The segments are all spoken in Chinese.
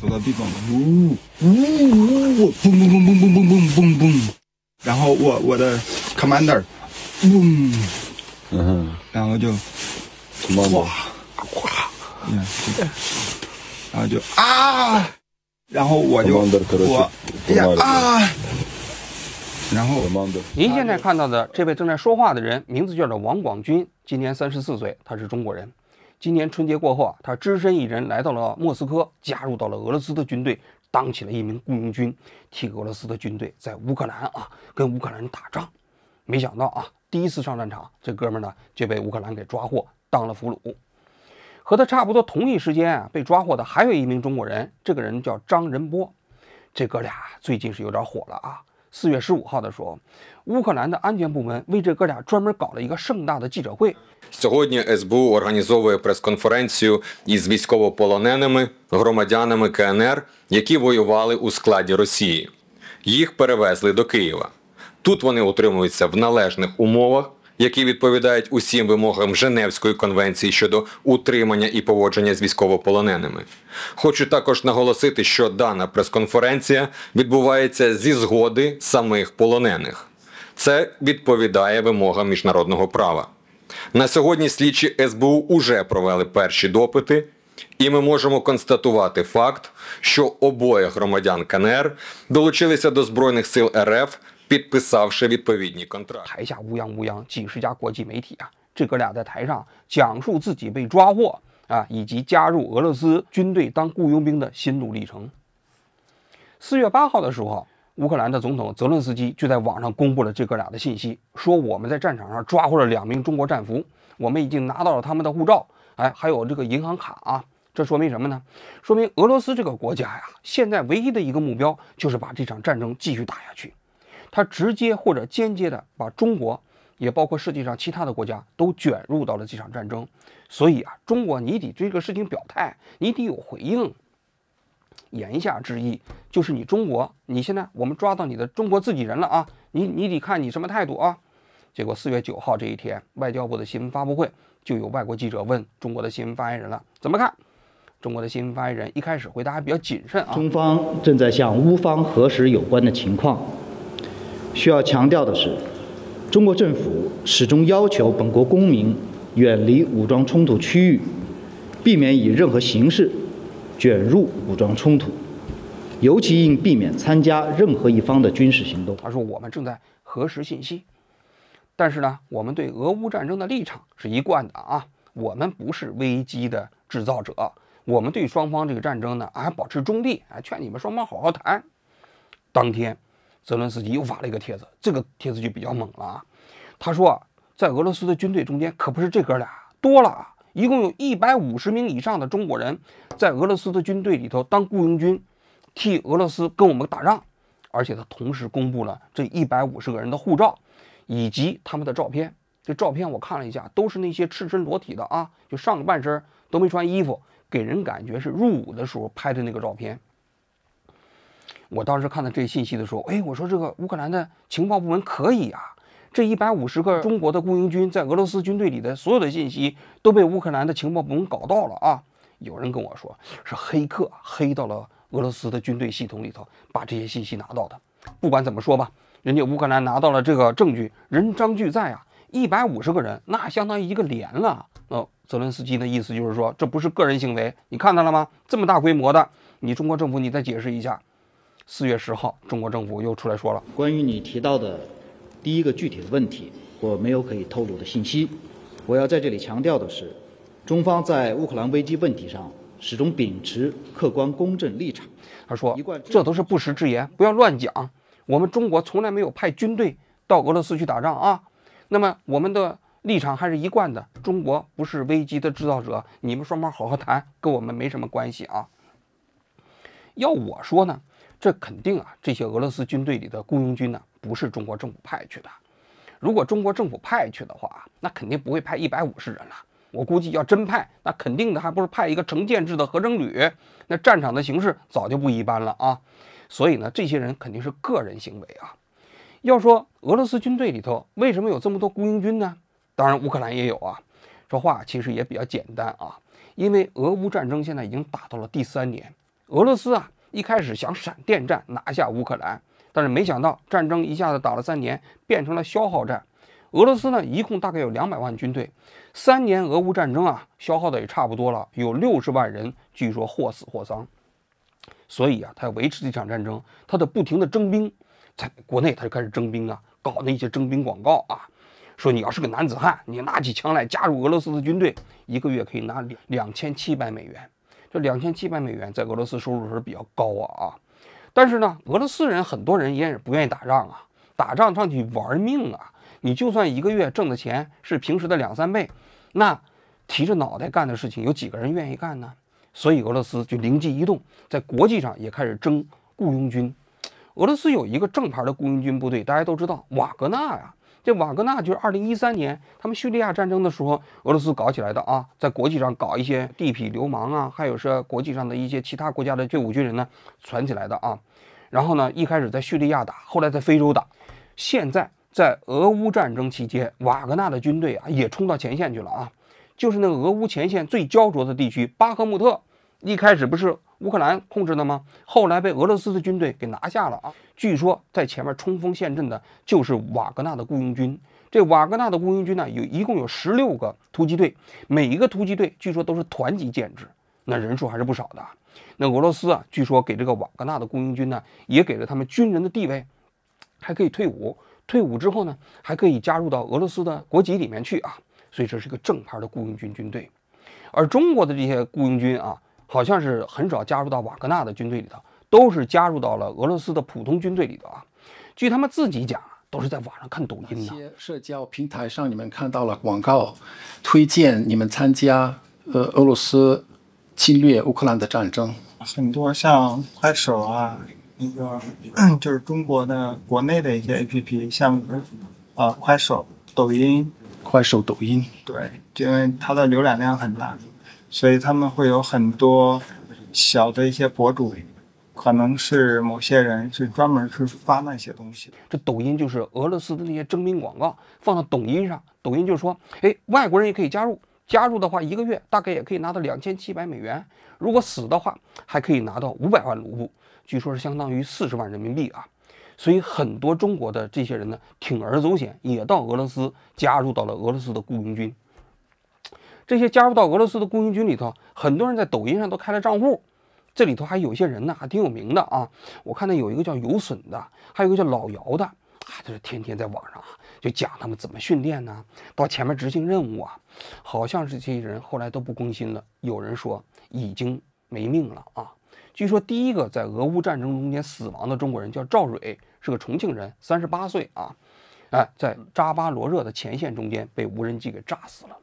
走到地方，嘣嘣嘣嘣嘣嘣嘣嘣嘣，然后我的 commander， 嘣，然后就哗哗，然后就啊，然后我然后您现在看到的这位正在说话的人，名字叫做王广军，今年34岁，他是中国人。今年春节过后啊，他只身一人来到了莫斯科，加入到了俄罗斯的军队，当起了一名雇佣军，替俄罗斯的军队在乌克兰跟乌克兰人打仗。没想到啊，第一次上战场，这哥们呢就被乌克兰给抓获，当了俘虏。和他差不多同一时间啊，被抓获的还有一名中国人，这个人叫张仁波。这哥俩最近是有点火了啊。4月15号的时候，乌克兰的安全部门为这哥俩专门搞了一个盛大的记者会。Сьогодні СБУ організовує прес-конференцію із військовополоненими громадянами КНР, які воювали у складі Росії. Їх перевезли до Києва. Тут вони утримуються в належних умовах, які відповідають усім вимогам Женевської конвенції щодо утримання і поводження з військовополоненими. Хочу також наголосити, що дана прес-конференція відбувається зі згоди самих полонених. Це відповідає вимогам міжнародного права. На сьогодні слідчі СБУ уже провели перші допити, і ми можемо констатувати факт, що обоє громадян КНР долучилися до Збройних сил РФ, підписавши відповідні контракти. 台下乌泱乌泱几十家国际媒体啊，这哥俩在台上讲述自己被抓获啊，以及加入俄罗斯军队当雇佣兵的心路历程。4月8号的时候，乌克兰的总统泽伦斯基就在网上公布了这哥俩的信息，说我们在战场上抓获了2名中国战俘，我们已经拿到了他们的护照，还有这个银行卡啊。这说明什么呢？说明俄罗斯这个国家呀，现在唯一的一个目标就是把这场战争继续打下去。他直接或者间接的把中国，也包括世界上其他的国家都卷入到了这场战争。所以啊，中国你得对这个事情表态，你得有回应。言下之意就是你中国，你现在我们抓到你的中国自己人了啊，你得看你什么态度啊。结果4月9号这一天，外交部的新闻发布会就有外国记者问中国的新闻发言人了，怎么看？中国的新闻发言人一开始回答还比较谨慎啊。中方正在向乌方核实有关的情况。需要强调的是，中国政府始终要求本国公民远离武装冲突区域，避免以任何形式卷入武装冲突，尤其应避免参加任何一方的军事行动。他说，我们正在核实信息，但是呢，我们对俄乌战争的立场是一贯的啊，我们不是危机的制造者，我们对双方这个战争呢还保持中立，劝你们双方好好谈。当天，泽伦斯基又发了一个帖子，这个帖子就比较猛了啊。他说，在俄罗斯的军队中间可不是这哥俩多了啊，一共有150名以上的中国人在俄罗斯的军队里头当雇佣军，替俄罗斯跟我们打仗。而且他同时公布了这150个人的护照以及他们的照片。这照片我看了一下，都是那些赤身裸体的啊，就上半身都没穿衣服，给人感觉是入伍的时候拍的那个照片。我当时看到这信息的时候，我说这个乌克兰的情报部门可以啊，这150个中国的雇佣军在俄罗斯军队里的所有的信息都被乌克兰的情报部门搞到了啊。有人跟我说是黑客黑到了俄罗斯的军队系统里头，把这些信息拿到的。不管怎么说吧，人家乌克兰拿到了这个证据，人赃俱在啊，150个人那相当于一个连了。泽伦斯基的意思就是说，这不是个人行为，你看到了吗？这么大规模的，你中国政府你再解释一下。4月10号，中国政府又出来说了，关于你提到的第一个具体的问题，我没有可以透露的信息。我要在这里强调的是，中方在乌克兰危机问题上始终秉持客观公正立场。他说，这都是不实之言，不要乱讲。我们中国从来没有派军队到俄罗斯去打仗啊。那么我们的立场还是一贯的，中国不是危机的制造者，你们双方好好谈，跟我们没什么关系啊。要我说呢，这肯定啊，这些俄罗斯军队里的雇佣军呢，不是中国政府派去的。如果中国政府派去的话，那肯定不会派150人了。我估计要真派，那肯定的还不是派一个成建制的合成旅，那战场的形势早就不一般了啊。所以呢，这些人肯定是个人行为啊。要说俄罗斯军队里头为什么有这么多雇佣军呢？当然乌克兰也有啊。这话其实也比较简单啊，因为俄乌战争现在已经打到了第3年，俄罗斯啊一开始想闪电战拿下乌克兰，但是没想到战争一下子打了3年，变成了消耗战。俄罗斯呢一共大概有200万军队，3年俄乌战争啊消耗的也差不多了，有60万人据说或死或伤。所以啊，他要维持这场战争，他得不停的征兵，在国内他就开始征兵啊，搞那些征兵广告啊，说你要是个男子汉，你拿起枪来加入俄罗斯的军队，1个月可以拿2700美元。这2700美元在俄罗斯收入是比较高啊。但是呢，俄罗斯人很多人也不愿意打仗啊，打仗上去玩命啊。你就算1个月挣的钱是平时的2、3倍，那提着脑袋干的事情有几个人愿意干呢？所以俄罗斯就灵机一动，在国际上也开始征雇佣军。俄罗斯有一个正牌的雇佣军部队，大家都知道瓦格纳呀。这瓦格纳就是2013年他们叙利亚战争的时候，俄罗斯搞起来的啊，在国际上搞一些地痞流氓啊，还有是国际上的一些其他国家的退伍军人呢传起来的啊。然后呢，一开始在叙利亚打，后来在非洲打，现在在俄乌战争期间，瓦格纳的军队啊也冲到前线去了啊，就是那个俄乌前线最焦灼的地区巴赫穆特，一开始不是乌克兰控制的吗？后来被俄罗斯的军队给拿下了啊。据说在前面冲锋陷阵的就是瓦格纳的雇佣军。这瓦格纳的雇佣军呢，一共有16个突击队，每一个突击队据说都是团级建制，那人数还是不少的。那俄罗斯啊，据说给这个瓦格纳的雇佣军呢，也给了他们军人的地位，还可以退伍。退伍之后呢，还可以加入到俄罗斯的国籍里面去啊，所以这是个正牌的雇佣军军队。而中国的这些雇佣军啊，好像是很少加入到瓦格纳的军队里头，都是加入到了俄罗斯的普通军队里头啊。据他们自己讲，都是在网上看抖音的。哪些社交平台上你们看到了广告，推荐你们参加俄罗斯侵略乌克兰的战争？很多像快手啊，那个就是中国的国内的一些 APP， 像快手、抖音。快手、抖音，对，因为它的浏览量很大，所以他们会有很多小的一些博主，可能是某些人是专门是发那些东西的。这抖音就是俄罗斯的那些征兵广告放到抖音上，抖音就说，哎，外国人也可以加入，加入的话1个月大概也可以拿到2700美元，如果死的话还可以拿到500万卢布，据说是相当于40万人民币啊。所以很多中国的这些人呢，铤而走险，也到俄罗斯加入到了俄罗斯的雇佣军。这些加入到俄罗斯的雇佣军里头，很多人在抖音上都开了账户，这里头还有些人呢，还挺有名的啊。我看到有一个叫有损的，还有一个叫老姚的，就是天天在网上就讲他们怎么训练呢，到前面执行任务啊。好像是这些人后来都不更新了，有人说已经没命了啊。据说第一个在俄乌战争中间死亡的中国人叫赵蕊，是个重庆人，38岁啊，在扎巴罗热的前线中间被无人机给炸死了。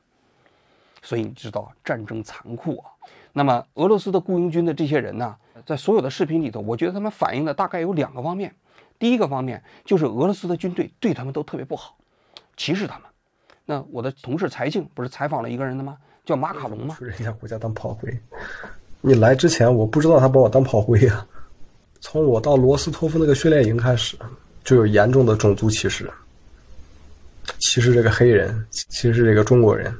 所以你知道战争残酷啊。那么俄罗斯的雇佣军的这些人呢，在所有的视频里头，我觉得他们反映的大概有2个方面。第一个方面就是俄罗斯的军队对他们都特别不好，歧视他们。那我的同事柴静不是采访了一个人的吗？叫马卡龙吗？去人家国家当炮灰。你来之前我不知道他把我当炮灰啊。从我到罗斯托夫那个训练营开始，就有严重的种族歧视，歧视这个黑人，歧视这个中国人。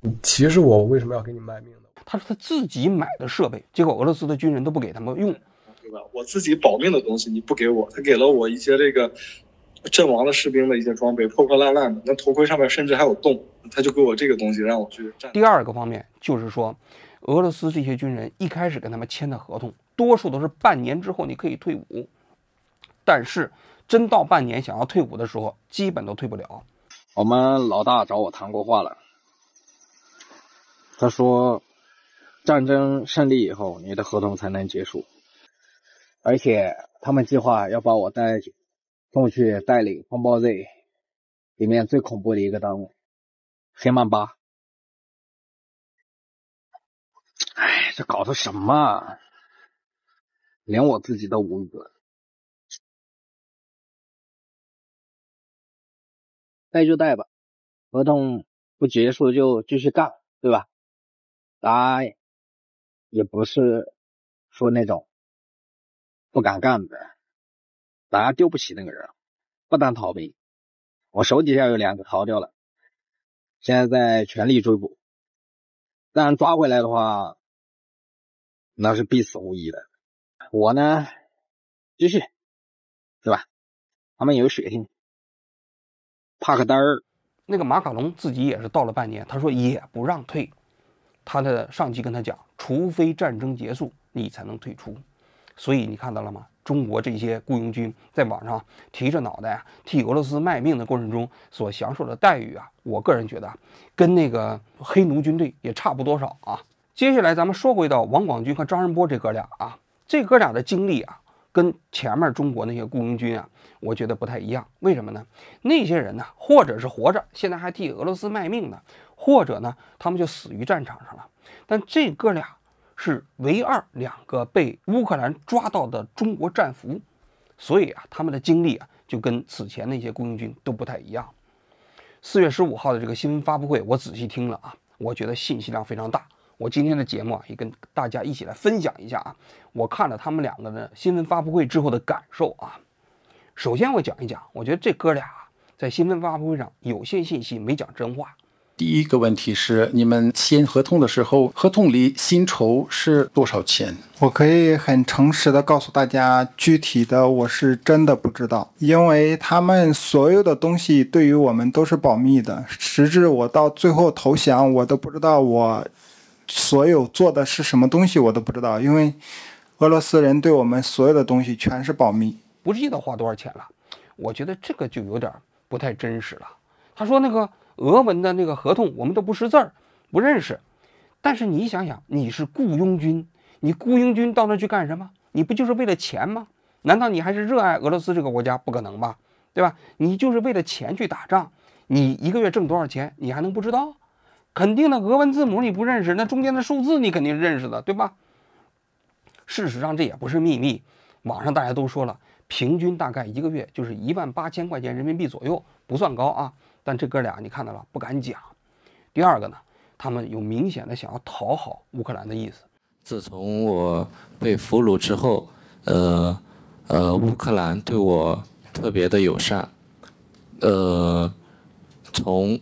你歧视我为什么要给你卖命呢？他说他自己买的设备，结果俄罗斯的军人都不给他们用，对吧？我自己保命的东西你不给我，他给了我一些这个阵亡的士兵的一些装备，破破烂烂的，那头盔上面甚至还有洞，他就给我这个东西让我去战。第2个方面就是说，俄罗斯这些军人一开始跟他们签的合同，多数都是半年之后你可以退伍，但是真到半年想要退伍的时候，基本都退不了。我们老大找我谈过话了，他说战争胜利以后你的合同才能结束，而且他们计划要把我送去带领风暴 Z 里面最恐怖的一个单位黑曼巴。哎，这搞的什么啊，连我自己都无语了。带就带吧，合同不结束就继续干，对吧？大家也不是说那种不敢干的，大家丢不起那个人，不当逃兵。我手底下有2个逃掉了，现在在全力追捕，但抓回来的话那是必死无疑的。我呢，继续，对吧？他们有血性，帕克丹儿。那个马卡龙自己也是到了半年，他说也不让退。他的上级跟他讲，除非战争结束，你才能退出。所以你看到了吗？中国这些雇佣军在网上提着脑袋替俄罗斯卖命的过程中所享受的待遇啊，我个人觉得跟那个黑奴军队也差不多少啊。接下来咱们说回到王广军和张仁波这哥俩啊，这哥俩的经历啊，跟前面中国那些雇佣军啊，我觉得不太一样。为什么呢？那些人呢，或者是活着，现在还替俄罗斯卖命呢，或者呢，他们就死于战场上了。但这哥俩是唯二2个被乌克兰抓到的中国战俘，所以啊，他们的经历啊，就跟此前那些雇佣军都不太一样。4月15号的这个新闻发布会，我仔细听了啊，我觉得信息量非常大。我今天的节目啊，也跟大家一起来分享一下啊，我看了他们2个的新闻发布会之后的感受啊。首先我讲一讲，我觉得这哥俩在新闻发布会上有些信息没讲真话。第一个问题是，你们签合同的时候，合同里薪酬是多少钱？我可以很诚实的告诉大家，具体的我是真的不知道，因为他们所有的东西对于我们都是保密的，直至我到最后投降，我都不知道我所有做的是什么东西，我都不知道，因为俄罗斯人对我们所有的东西全是保密。不记得花多少钱了，我觉得这个就有点不太真实了。他说那个俄文的那个合同我们都不识字儿，不认识。但是你想想，你是雇佣军，你雇佣军到那去干什么？你不就是为了钱吗？难道你还是热爱俄罗斯这个国家？不可能吧，对吧？你就是为了钱去打仗，你一个月挣多少钱，你还能不知道？肯定的，俄文字母你不认识，那中间的数字你肯定是认识的，对吧？事实上这也不是秘密，网上大家都说了，平均大概一个月就是18000块钱人民币左右，不算高啊。但这哥俩你看到了，不敢讲。第二个呢，他们有明显的想要讨好乌克兰的意思。自从我被俘虏之后，乌克兰对我特别的友善，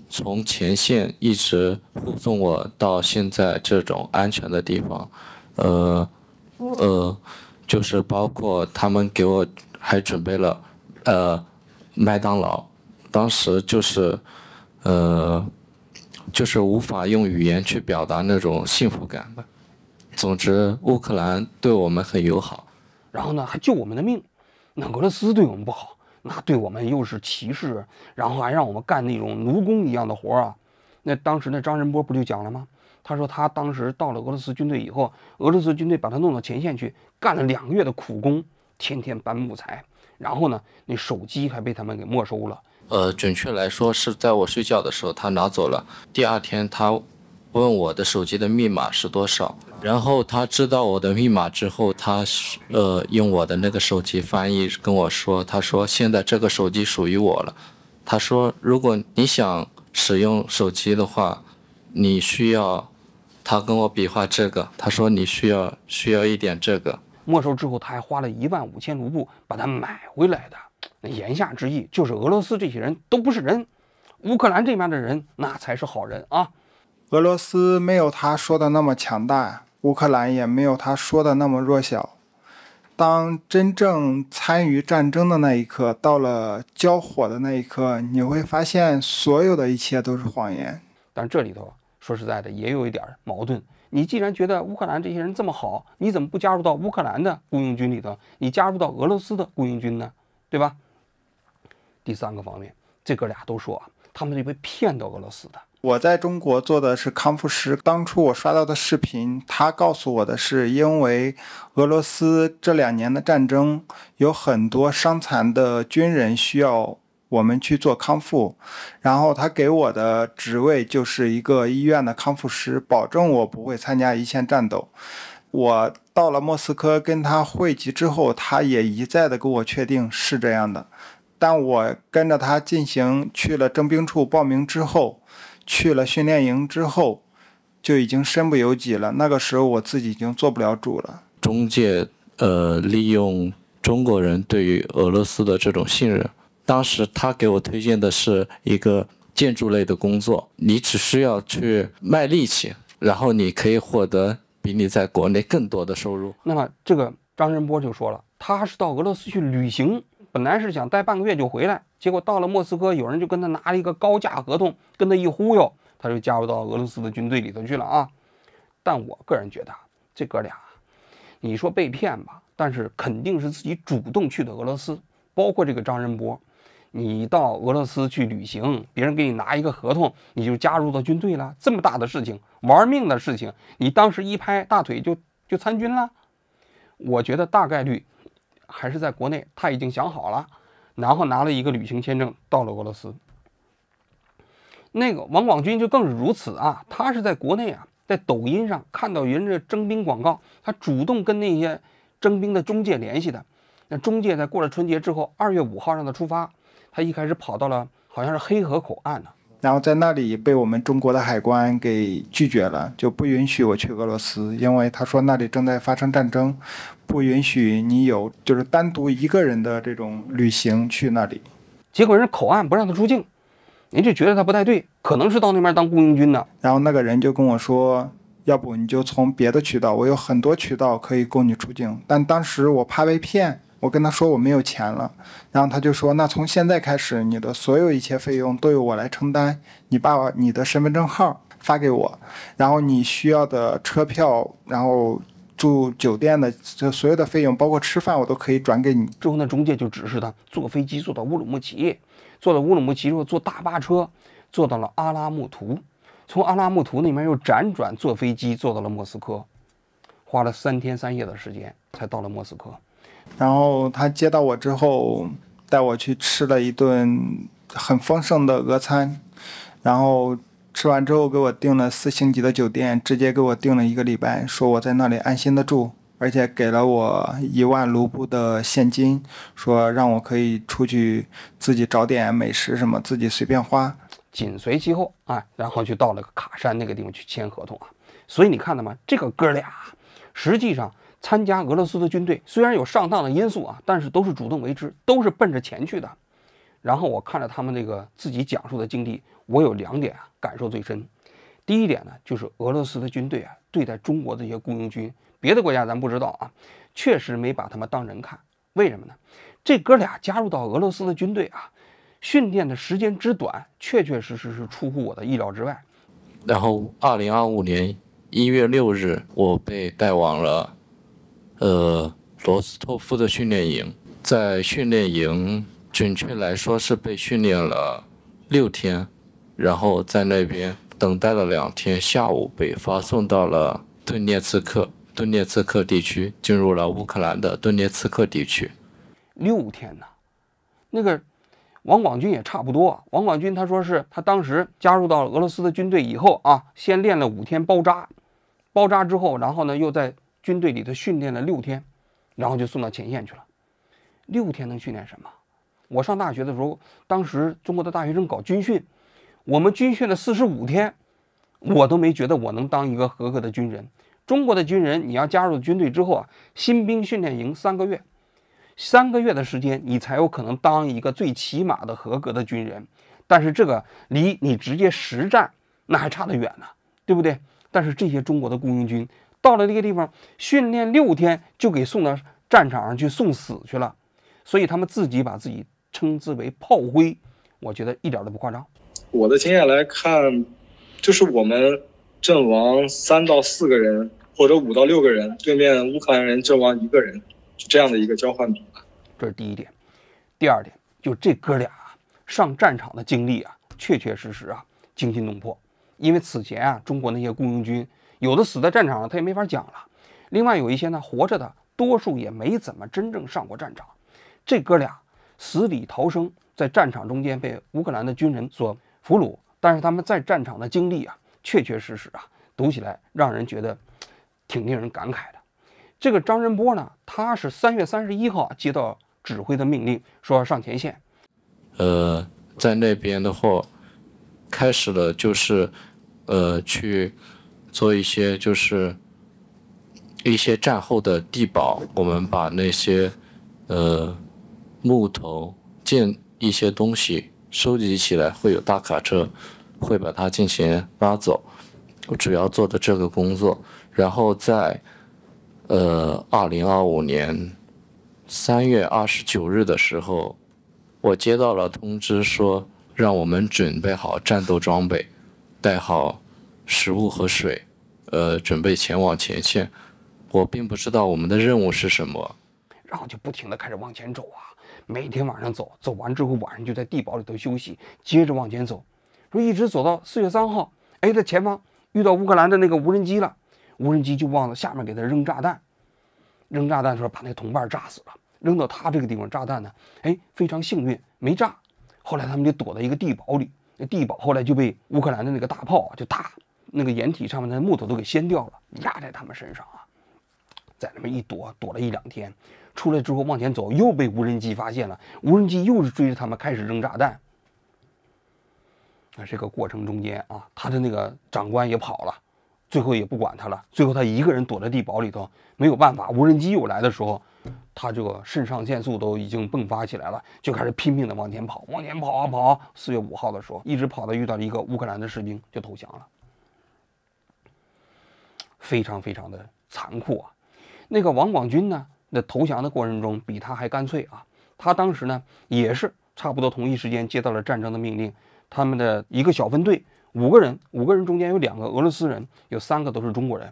从前线一直护送我到现在这种安全的地方，就是包括他们给我还准备了麦当劳。当时就是无法用语言去表达那种幸福感的。总之，乌克兰对我们很友好，然后呢还救我们的命。那俄罗斯对我们不好，那对我们又是歧视，然后还让我们干那种奴工一样的活啊。那当时那张仁波不就讲了吗？他说他当时到了俄罗斯军队以后，俄罗斯军队把他弄到前线去，干了2个月的苦工，天天搬木材，然后呢那手机还被他们给没收了。准确来说是在我睡觉的时候他拿走了。第二天他问我的手机的密码是多少，然后他知道我的密码之后，他用我的那个手机翻译跟我说，他说现在这个手机属于我了。他说如果你想使用手机的话，你需要，他跟我比划这个，他说你需要一点这个。没收之后他还花了15000卢布把它买回来的。那言下之意就是俄罗斯这些人都不是人，乌克兰这边的人那才是好人啊。俄罗斯没有他说的那么强大，乌克兰也没有他说的那么弱小。当真正参与战争的那一刻，到了交火的那一刻，你会发现所有的一切都是谎言。但这里头说实在的也有一点矛盾，你既然觉得乌克兰这些人这么好，你怎么不加入到乌克兰的雇佣军里头，你加入到俄罗斯的雇佣军呢？对吧？第三个方面，这哥俩都说他们是被骗到俄罗斯的。我在中国做的是康复师，当初我刷到的视频，他告诉我的是，因为俄罗斯这2年的战争，有很多伤残的军人需要我们去做康复，然后他给我的职位就是一个医院的康复师，保证我不会参加一线战斗。我到了莫斯科跟他会集之后，他也一再的给我确定是这样的。但我跟着他去了征兵处报名之后，去了训练营之后，就已经身不由己了。那个时候我自己已经做不了主了。中介利用中国人对于俄罗斯的这种信任，当时他给我推荐的是一个建筑类的工作，你只需要去卖力气，然后你可以获得比你在国内更多的收入。那么这个张仁波就说了，他是到俄罗斯去旅行，本来是想待半个月就回来，结果到了莫斯科，有人就跟他拿了一个高价合同，跟他一忽悠，他就加入到俄罗斯的军队里头去了啊。但我个人觉得这哥俩，你说被骗吧，但是肯定是自己主动去的俄罗斯，包括这个张仁波。你到俄罗斯去旅行，别人给你拿一个合同，你就加入到军队了，这么大的事情，玩命的事情，你当时一拍大腿就参军了。我觉得大概率还是在国内他已经想好了，然后拿了一个旅行签证到了俄罗斯。那个王广军就更是如此啊，他是在国内啊，在抖音上看到人家征兵广告，他主动跟那些征兵的中介联系的。那中介在过了春节之后，2月5号让他出发，他一开始跑到了好像是黑河口岸呢，然后在那里被我们中国的海关给拒绝了，就不允许我去俄罗斯，因为他说那里正在发生战争，不允许你有就是单独一个人的这种旅行去那里。结果人口岸不让他出境，人就觉得他不太对，可能是到那边当雇佣军的。然后那个人就跟我说，要不你就从别的渠道，我有很多渠道可以供你出境，但当时我怕被骗，我跟他说我没有钱了，然后他就说，那从现在开始你的所有一切费用都由我来承担，你把你的身份证号发给我，然后你需要的车票，然后住酒店的这所有的费用包括吃饭我都可以转给你。之后呢，中介就指示他坐飞机坐到乌鲁木齐，坐到乌鲁木齐之后坐大巴车坐到了阿拉木图，从阿拉木图那边又辗转坐飞机坐到了莫斯科，花了3天3夜的时间才到了莫斯科。然后他接到我之后带我去吃了一顿很丰盛的俄餐，然后吃完之后给我订了4星级的酒店，直接给我订了1个礼拜，说我在那里安心的住，而且给了我1万卢布的现金，说让我可以出去自己找点美食什么自己随便花。紧随其后啊，然后就到了卡山那个地方去签合同啊。所以你看到吗？这个哥俩实际上参加俄罗斯的军队，虽然有上当的因素啊，但是都是主动为之，都是奔着钱去的。然后我看着他们这个自己讲述的经历，我有2点啊感受最深。第一点呢，就是俄罗斯的军队啊，对待中国这些雇佣军，别的国家咱不知道啊，确实没把他们当人看。为什么呢？这哥俩加入到俄罗斯的军队啊，训练的时间之短，确确实实是出乎我的意料之外。然后2025年1月6日，我被带往了罗斯托夫的训练营。在训练营，准确来说是被训练了6天，然后在那边等待了2天，下午被发送到了顿涅茨克地区，进入了乌克兰的顿涅茨克地区。6天呢，那个王广军也差不多。王广军他说是他当时加入到俄罗斯的军队以后啊，先练了5天包扎，包扎之后，然后呢又在军队里头训练了6天，然后就送到前线去了。6天能训练什么？我上大学的时候，当时中国的大学生搞军训，我们军训了45天，我都没觉得我能当一个合格的军人。中国的军人，你要加入军队之后啊，新兵训练营3个月，3个月的时间，你才有可能当一个最起码的合格的军人。但是这个离你直接实战那还差得远呢，对不对？但是这些中国的雇佣军到了那个地方训练6天，就给送到战场上去送死去了，所以他们自己把自己称之为炮灰，我觉得一点都不夸张。我的经验来看，就是我们阵亡3到4个人，或者5到6个人，对面乌克兰人阵亡1个人，就这样的一个交换比吧。这是第一点。第二点，就这哥俩上战场的经历啊，确确实实啊惊心动魄。因为此前啊，中国那些雇佣军有的死在战场上，他也没法讲了。另外有一些呢活着的，多数也没怎么真正上过战场。这哥俩死里逃生，在战场中间被乌克兰的军人所俘虏，但是他们在战场的经历啊，确确实实啊，读起来让人觉得挺令人感慨的。这个张仁波呢，他是3月31号接到指挥的命令，说要上前线。在那边的话，开始了就是去做一些就是一些战后的地堡，我们把那些木头建一些东西收集起来，会有大卡车会把它进行拉走，我主要做的这个工作。然后在2025年3月29日的时候，我接到了通知说让我们准备好战斗装备，带好食物和水，准备前往前线。我并不知道我们的任务是什么，然后就不停地开始往前走啊，每天晚上走，走完之后晚上就在地堡里头休息，接着往前走，说一直走到4月3号，哎，在前方遇到乌克兰的那个无人机了，无人机就往下面给他扔炸弹，扔炸弹说把那个同伴炸死了，扔到他这个地方炸弹呢，哎，非常幸运没炸。后来他们就躲在一个地堡里，那地堡后来就被乌克兰的那个大炮啊，就打那个掩体上面的木头都给掀掉了，压在他们身上啊，在那边一躲，躲了1-2天，出来之后往前走，又被无人机发现了，无人机又是追着他们开始扔炸弹。这个过程中间啊，他的那个长官也跑了，最后也不管他了，最后他一个人躲在地堡里头，没有办法，无人机又来的时候，他这个肾上腺素都已经迸发起来了，就开始拼命的往前跑，往前跑啊跑。4月5号的时候，一直跑到遇到了一个乌克兰的士兵，就投降了，非常非常的残酷啊。那个王广军呢，那投降的过程中比他还干脆啊，他当时呢也是差不多同一时间接到了战争的命令，他们的一个小分队5个人，5个人中间有2个俄罗斯人，有3个都是中国人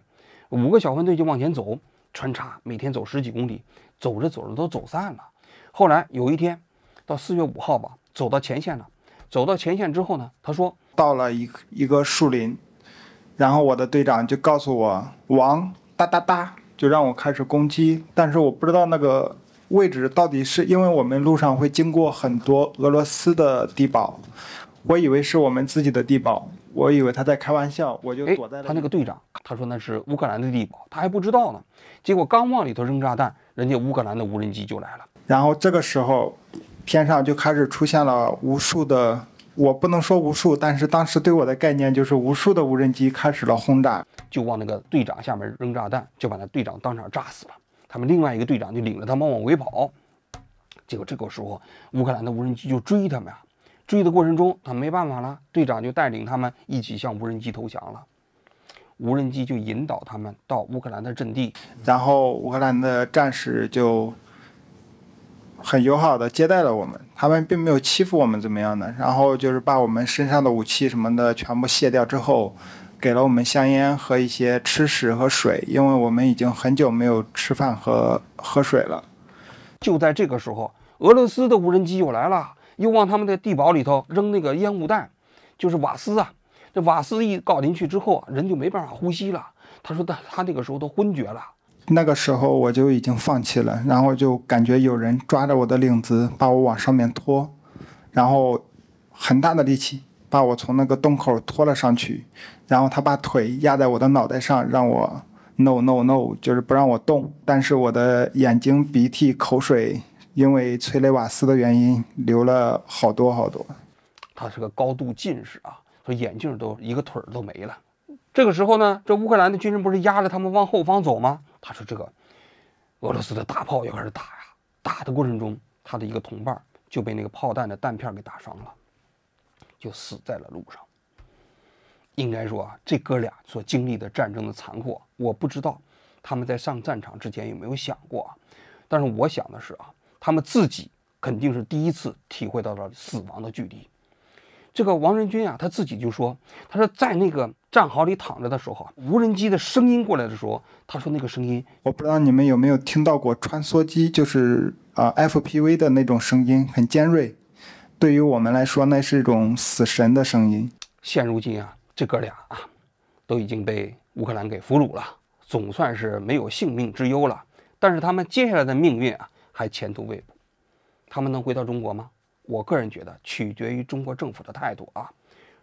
，5个小分队就往前走，穿插每天走10几公里，走着走着都走散了。后来有一天到4月5号吧，走到前线了，走到前线之后呢，他说到了一个树林，然后我的队长就告诉我王哒哒哒，就让我开始攻击，但是我不知道那个位置到底是因为我们路上会经过很多俄罗斯的地堡，我以为是我们自己的地堡，我以为他在开玩笑，我就躲在了。他那个队长他说那是乌克兰的地堡，他还不知道呢。结果刚往里头扔炸弹，人家乌克兰的无人机就来了。然后这个时候，天上就开始出现了无数的，我不能说无数，但是当时对我的概念就是无数的无人机开始了轰炸，就往那个队长下面扔炸弹，就把那队长当场炸死了。他们另外一个队长就领着他们往回跑，结果这个时候乌克兰的无人机就追他们啊。追的过程中，他没办法了，队长就带领他们一起向无人机投降了。无人机就引导他们到乌克兰的阵地，然后乌克兰的战士就很友好的接待了我们，他们并没有欺负我们怎么样的，然后就是把我们身上的武器什么的全部卸掉之后，给了我们香烟和一些吃食和水，因为我们已经很久没有吃饭和喝水了。就在这个时候，俄罗斯的无人机又来了，又往他们的地堡里头扔那个烟雾弹，就是瓦斯啊。这瓦斯一搞进去之后啊，人就没办法呼吸了。他说他那个时候都昏厥了。那个时候我就已经放弃了，然后就感觉有人抓着我的领子把我往上面拖，然后很大的力气把我从那个洞口拖了上去，然后他把腿压在我的脑袋上，让我 no， 就是不让我动，但是我的眼睛、鼻涕、口水因为催泪瓦斯的原因流了好多好多。他是个高度近视啊，说眼镜都一个腿都没了。这个时候呢，这乌克兰的军人不是压着他们往后方走吗？他说这个俄罗斯的大炮又开始打呀，打的过程中，他的一个同伴就被那个炮弹的弹片给打伤了，就死在了路上。应该说啊，这哥俩所经历的战争的残酷，我不知道他们在上战场之前有没有想过啊，但是我想的是啊，他们自己肯定是第一次体会到了死亡的距离。这个王仁军啊，他自己就说，他说在那个战壕里躺着的时候，无人机的声音过来的时候，他说那个声音，我不知道你们有没有听到过穿梭机，就是FPV 的那种声音，很尖锐。对于我们来说，那是一种死神的声音。现如今啊，这哥俩啊，都已经被乌克兰给俘虏了，总算是没有性命之忧了。但是他们接下来的命运啊，还前途未卜。他们能回到中国吗？我个人觉得取决于中国政府的态度啊。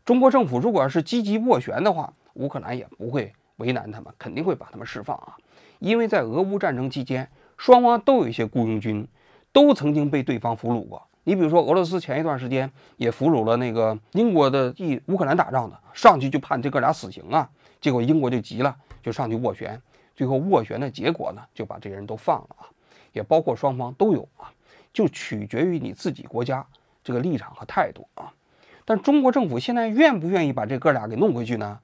中国政府如果是积极斡旋的话，乌克兰也不会为难他们，肯定会把他们释放啊。因为在俄乌战争期间，双方都有一些雇佣军，都曾经被对方俘虏过。你比如说，俄罗斯前一段时间也俘虏了那个英国的替乌克兰打仗的，上去就判这哥俩死刑啊。结果英国就急了，就上去斡旋，最后斡旋的结果呢，就把这些人都放了啊。也包括双方都有啊，就取决于你自己国家这个立场和态度啊。但中国政府现在愿不愿意把这哥俩给弄回去呢？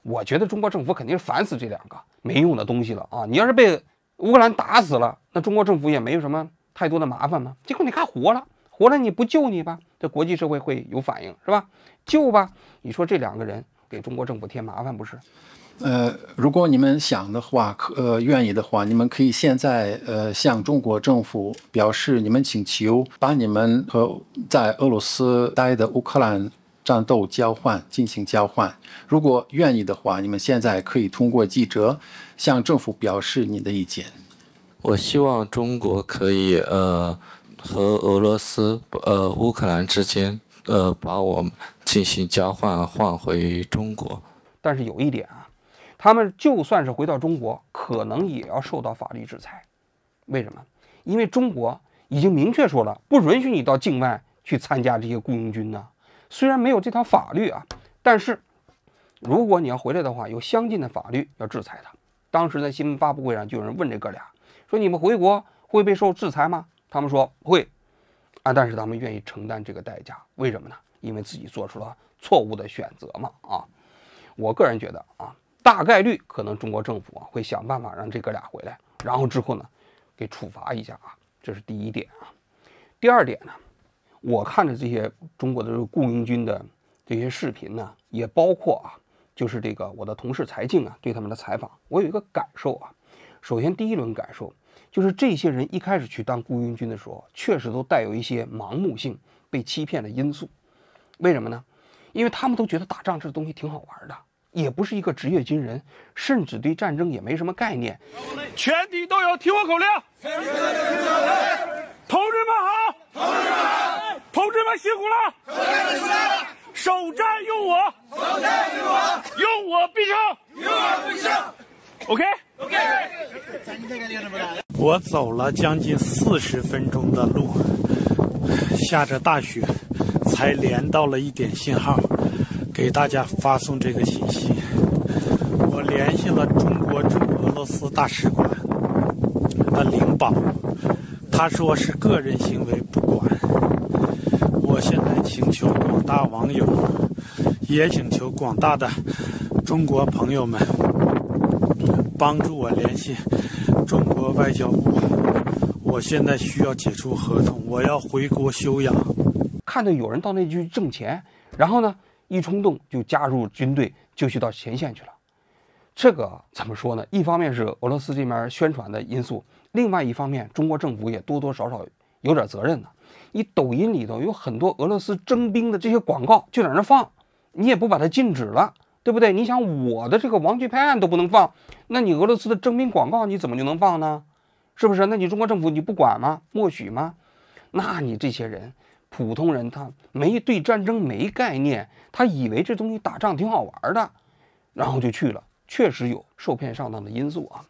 我觉得中国政府肯定是烦死这两个没用的东西了啊！你要是被乌克兰打死了，那中国政府也没有什么太多的麻烦嘛。结果你看活了你不救你吧，这国际社会会有反应是吧？救吧，你说这两个人给中国政府添麻烦不是？如果你们想的话，愿意的话，你们可以现在向中国政府表示你们请求把你们和在俄罗斯待的乌克兰战斗进行交换。如果愿意的话，你们现在可以通过记者向政府表示你的意见。我希望中国可以和俄罗斯乌克兰之间把我们进行交换，换回中国。但是有一点啊，他们就算是回到中国，可能也要受到法律制裁。为什么？因为中国已经明确说了，不允许你到境外去参加这些雇佣军呢。虽然没有这条法律啊，但是如果你要回来的话，有相近的法律要制裁他。当时在新闻发布会上就有人问这哥俩说：“你们回国会被受制裁吗？”他们说会啊，但是他们愿意承担这个代价。为什么呢？因为自己做出了错误的选择嘛啊。我个人觉得啊，大概率可能中国政府会想办法让这哥俩回来，然后之后呢给处罚一下啊，这是第一点啊。第二点呢，我看着这些中国的雇佣军的这些视频呢，也包括啊，就是这个我的同事柴静啊对他们的采访，我有一个感受啊。首先第一轮感受就是这些人一开始去当雇佣军的时候，确实都带有一些盲目性、被欺骗的因素。为什么呢？因为他们都觉得打仗这东西挺好玩的，也不是一个职业军人，甚至对战争也没什么概念。全体都有听我口令！同志们好！同志们好！同志们辛苦了！同志们辛苦了！首战用我！首战用我！用我必胜！用我必胜 ！OK。我走了将近40分钟的路，下着大雪，才连到了一点信号，给大家发送这个信息。我联系了中国驻俄罗斯大使馆的领保，他说是个人行为，不管。我现在请求广大网友，也请求广大的中国朋友们帮助我联系中国外交部。我现在需要解除合同，我要回国休养。看到有人到那去挣钱，然后呢一冲动就加入军队，就去到前线去了。这个怎么说呢？一方面是俄罗斯这边宣传的因素，另外一方面中国政府也多多少少有点责任呢。你抖音里头有很多俄罗斯征兵的这些广告就在那放，你也不把它禁止了，对不对？你想我的这个王俊派案都不能放，那你俄罗斯的征兵广告你怎么就能放呢？是不是？那你中国政府你不管吗？默许吗？那你这些人普通人他对战争没概念，他以为这东西打仗挺好玩的，然后就去了，确实有受骗上当的因素啊。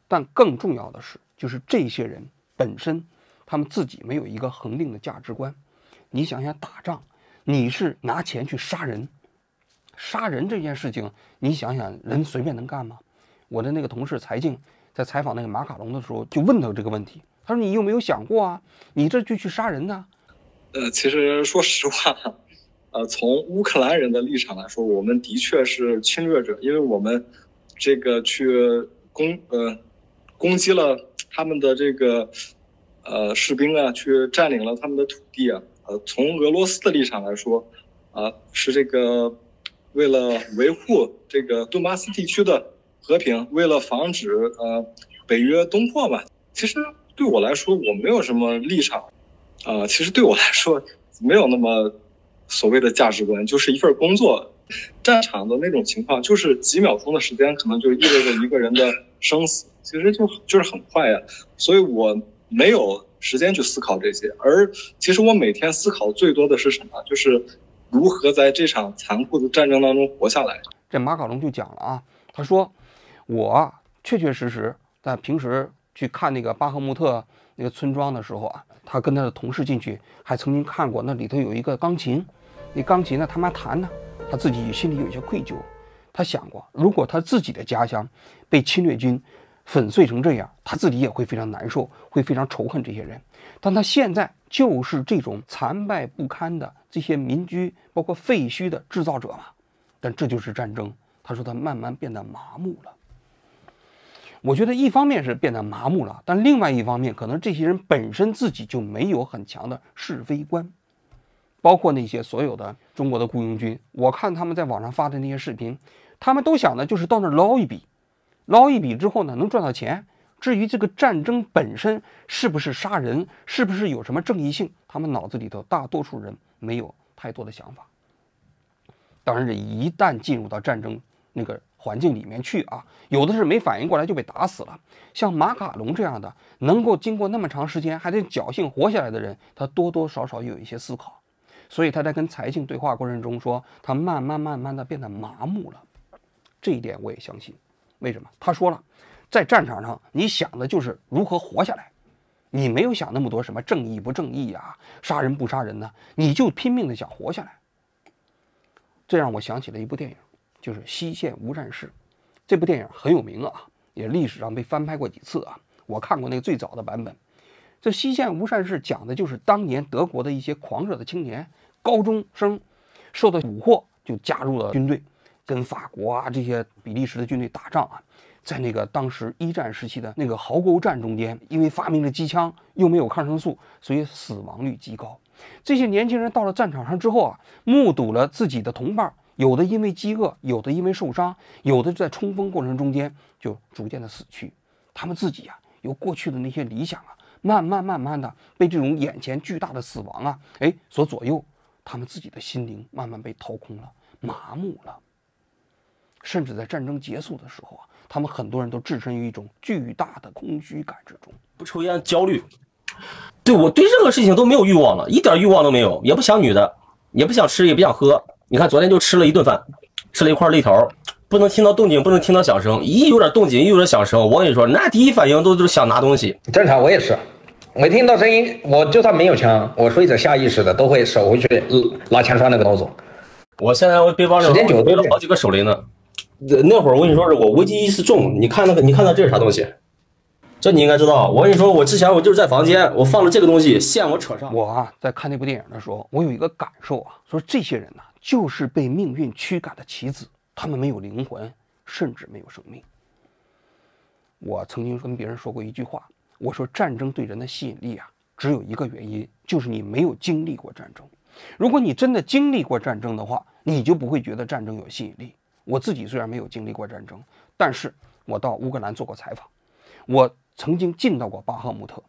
但更重要的是，就是这些人本身他们自己没有一个恒定的价值观。你想想打仗，你是拿钱去杀人，杀人这件事情，你想想人随便能干吗？我的那个同事柴静在采访那个马卡龙的时候就问他这个问题，他说你有没有想过啊，你这就去杀人呢？其实说实话，从乌克兰人的立场来说，我们的确是侵略者，因为我们这个去攻击了他们的这个士兵啊，去占领了他们的土地啊。从俄罗斯的立场来说，是这个为了维护这个顿巴斯地区的和平，为了防止北约东扩嘛。其实对我来说，我没有什么立场。其实对我来说没有那么所谓的价值观，就是一份工作。战场的那种情况，就是几秒钟的时间，可能就意味着一个人的生死，其实就是很快呀。所以我没有时间去思考这些，而其实我每天思考最多的是什么？就是如何在这场残酷的战争当中活下来。这马卡龙就讲了啊，他说我确确实实在平时去看那个巴赫穆特那个村庄的时候啊，他跟他的同事进去，还曾经看过那里头有一个钢琴，那钢琴呢他妈弹呢，他自己心里有一些愧疚。他想过，如果他自己的家乡被侵略军粉碎成这样，他自己也会非常难受，会非常仇恨这些人。但他现在就是这种残败不堪的这些民居，包括废墟的制造者嘛。但这就是战争，他说他慢慢变得麻木了。我觉得一方面是变得麻木了，但另外一方面可能这些人本身自己就没有很强的是非观。包括那些所有的中国的雇佣军，我看他们在网上发的那些视频，他们都想的就是到那儿捞一笔，捞一笔之后呢能赚到钱。至于这个战争本身是不是杀人，是不是有什么正义性，他们脑子里头大多数人没有太多的想法。当然，这一旦进入到战争那个环境里面去啊，有的是没反应过来就被打死了。像马卡龙这样的能够经过那么长时间还得侥幸活下来的人，他多多少少有一些思考。所以他在跟财庆对话过程中说，他慢慢的变得麻木了。这一点我也相信。为什么？他说了，在战场上你想的就是如何活下来，你没有想那么多什么正义不正义啊，杀人不杀人呢，你就拼命的想活下来。这让我想起了一部电影，就是《西线无战事》。这部电影很有名啊，也历史上被翻拍过几次啊。我看过那个最早的版本。这《西线无战事》讲的就是当年德国的一些狂热的青年，高中生受到蛊惑，就加入了军队，跟法国啊这些比利时的军队打仗啊。在那个当时一战时期的那个壕沟战中间，因为发明了机枪，又没有抗生素，所以死亡率极高。这些年轻人到了战场上之后啊，目睹了自己的同伴，有的因为饥饿，有的因为受伤，有的在冲锋过程中间就逐渐的死去。他们自己啊，由过去的那些理想啊，慢慢的被这种眼前巨大的死亡啊，所左右，他们自己的心灵慢慢被掏空了，麻木了。甚至在战争结束的时候啊，他们很多人都置身于一种巨大的空虚感之中。不抽烟，焦虑，对我对任何事情都没有欲望了，一点欲望都没有，也不想女的，也不想吃，也不想喝。你看昨天就吃了一顿饭，吃了一块肋条，不能听到动静，不能听到响声，一有点动静，一有点响声，我跟你说，那第一反应都是想拿东西。正常，我也是，我听到声音，我就算没有枪，我睡着下意识的都会手回去拿枪栓那个动作。我现在我背包里背了好几个手雷呢。那会儿我跟你说是我危机意识重，你看到这是啥东西？这你应该知道。我跟你说，我之前我就是在房间，我放了这个东西，线我扯上。我啊，在看那部电影的时候，我有一个感受啊，说这些人呢，就是被命运驱赶的棋子，他们没有灵魂，甚至没有生命。我曾经跟别人说过一句话，我说战争对人的吸引力啊，只有一个原因，就是你没有经历过战争。如果你真的经历过战争的话，你就不会觉得战争有吸引力。我自己虽然没有经历过战争，但是我到乌克兰做过采访，我曾经进到过巴赫穆特。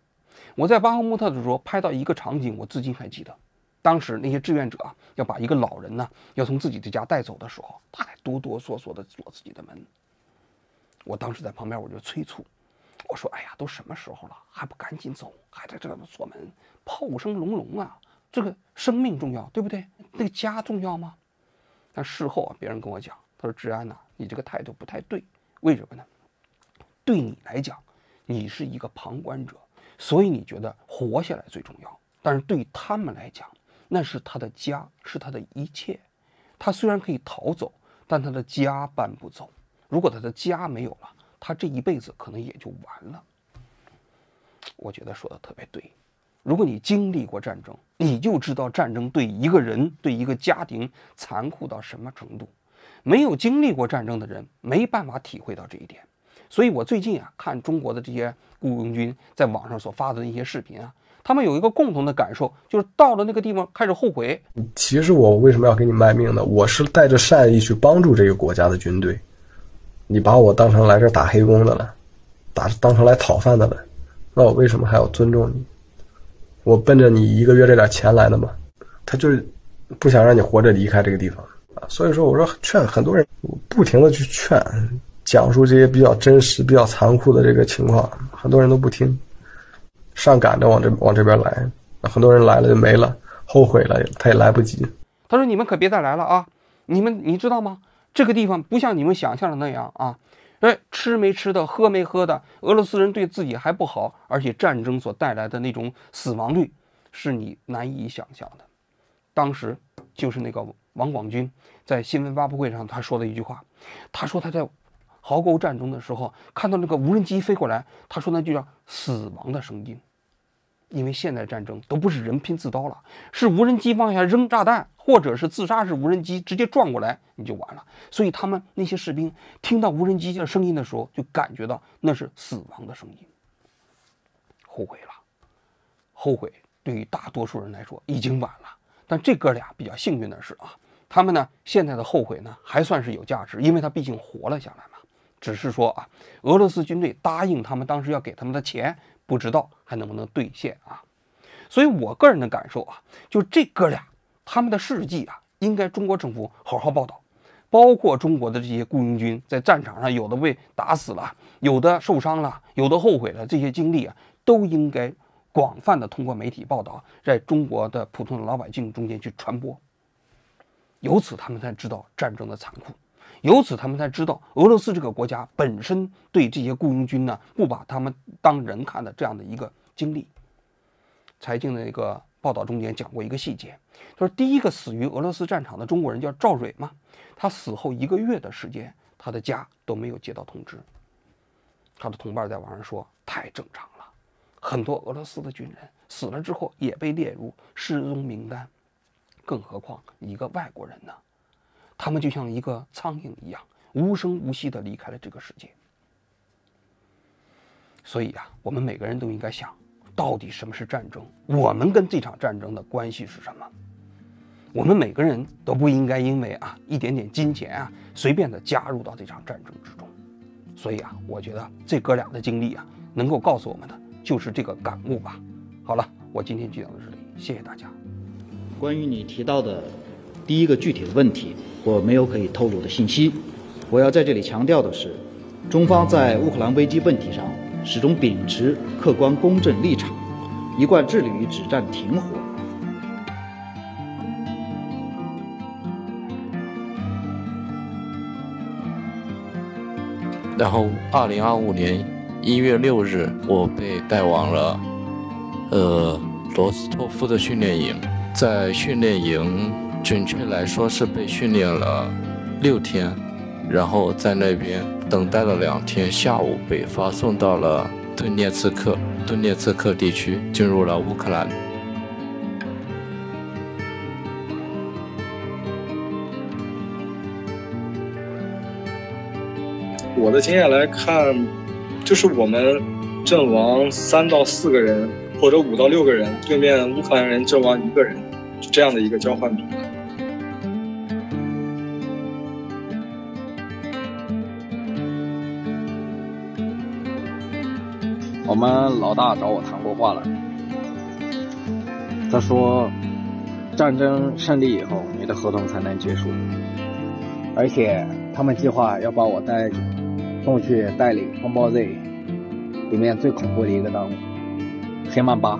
我在巴赫穆特的时候拍到一个场景，我至今还记得。当时那些志愿者啊，要把一个老人呢，要从自己的家带走的时候，他还哆哆嗦嗦的锁自己的门。我当时在旁边我就催促，我说：“哎呀，都什么时候了，还不赶紧走，还在这儿锁门，炮声隆隆啊！这个生命重要，对不对？那个家重要吗？”但事后啊，别人跟我讲。他说：“志安呐，你这个态度不太对，为什么呢？对你来讲，你是一个旁观者，所以你觉得活下来最重要。但是对他们来讲，那是他的家，是他的一切。他虽然可以逃走，但他的家搬不走。如果他的家没有了，他这一辈子可能也就完了。”我觉得说的特别对。如果你经历过战争，你就知道战争对一个人、对一个家庭残酷到什么程度。没有经历过战争的人没办法体会到这一点，所以我最近啊看中国的这些雇佣军在网上所发的一些视频啊，他们有一个共同的感受，就是到了那个地方开始后悔。其实我为什么要给你卖命呢？我是带着善意去帮助这个国家的军队，你把我当成来这打黑工的了，当成来讨饭的了，那我为什么还要尊重你？我奔着你一个月这点钱来的吗？他就是不想让你活着离开这个地方。所以说我说劝很多人不停的去劝，讲述这些比较真实比较残酷的这个情况，很多人都不听，上赶着往这边来，很多人来了就没了，后悔了他也来不及。他说：“你们可别再来了啊，你知道吗，这个地方不像你们想象的那样啊，吃没吃的，喝没喝的，俄罗斯人对自己还不好，而且战争所带来的那种死亡率是你难以想象的。”当时就是那个王广军在新闻发布会上他说了一句话，他说他在壕沟战中的时候看到那个无人机飞过来，他说那就叫死亡的声音。因为现代战争都不是人拼刺刀了，是无人机往下扔炸弹，或者是自杀式无人机直接撞过来你就完了。所以他们那些士兵听到无人机的声音的时候，就感觉到那是死亡的声音，后悔了。后悔对于大多数人来说已经晚了。但这哥俩比较幸运的是啊，他们呢现在的后悔呢还算是有价值，因为他毕竟活了下来嘛。只是说啊，俄罗斯军队答应他们当时要给他们的钱，不知道还能不能兑现啊。所以我个人的感受啊，就这哥俩他们的事迹啊，应该中国政府好好报道，包括中国的这些雇佣军在战场上有的被打死了，有的受伤了，有的后悔了，这些经历啊，都应该广泛的通过媒体报道，在中国的普通的老百姓中间去传播，由此他们才知道战争的残酷，由此他们才知道俄罗斯这个国家本身对这些雇佣军呢不把他们当人看的这样的一个经历。财经的一个报道中间讲过一个细节，就是第一个死于俄罗斯战场的中国人叫赵蕊嘛，他死后1个月的时间，他的家都没有接到通知。他的同伴在网上说，太正常了，很多俄罗斯的军人死了之后也被列入失踪名单，更何况一个外国人呢？他们就像一个苍蝇一样，无声无息地离开了这个世界。所以啊，我们每个人都应该想，到底什么是战争？我们跟这场战争的关系是什么？我们每个人都不应该因为啊一点点金钱啊，随便的加入到这场战争之中。所以啊，我觉得这哥俩的经历啊，能够告诉我们的就是这个感悟吧。好了，我今天就讲到这里，谢谢大家。关于你提到的第一个具体的问题，我没有可以透露的信息。我要在这里强调的是，中方在乌克兰危机问题上始终秉持客观公正立场，一贯致力于止战停火。然后2025年1月6日，我被带往了罗斯托夫的训练营。在训练营，准确来说是被训练了6天，然后在那边等待了2天，下午被发送到了顿涅茨克地区，进入了乌克兰。我的经验来看，就是我们阵亡3到4个人，或者5到6个人，对面乌克兰人阵亡1个人，是这样的一个交换比。我们老大找我谈过话了，他说，战争胜利以后，你的合同才能结束，而且他们计划要把我送去带领风暴 Z 里面最恐怖的一个单位黑曼巴。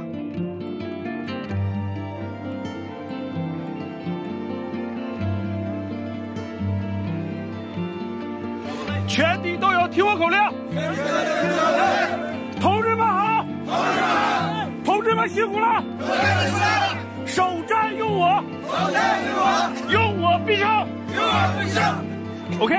全体都有听我口令，同志们好，同志们辛苦了，首战用我，用我必胜，OK。